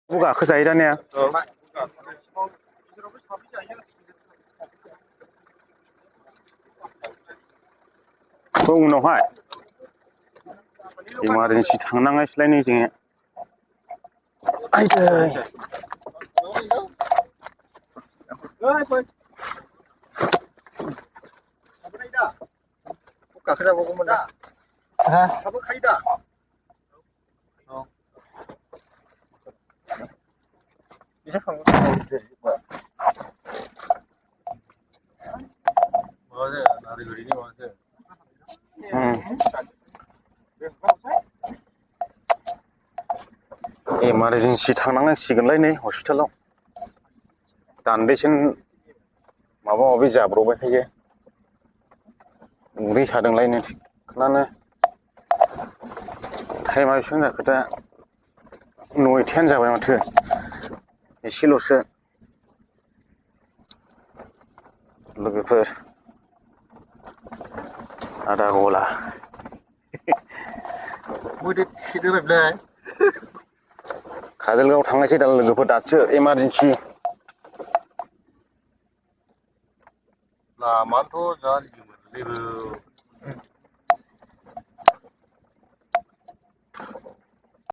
गाखोजायो दानिया उनावहाय इमारजेन्सि थांनांगासिलाय नै जोङो गाखोजाबावगौमोन ना थाबोखायो दा bisa kamu Maksudnya, nari ini maksudnya. Emergency थांनांसिगोनलाय नै हस्पिटालाव दान्दिसेन माबा माबि जाब्रबबाय थायो उदै सादोंलायनो थिगखोनानो टाइमा बेसेबां जाखो दा 9:10 जाबाय माथो एसेल'सो लोगोफोर आदा गला काजलगाव थांनायसै दा लोगोफोर दासो इमारजेन्सि लामाथ' जा जेबो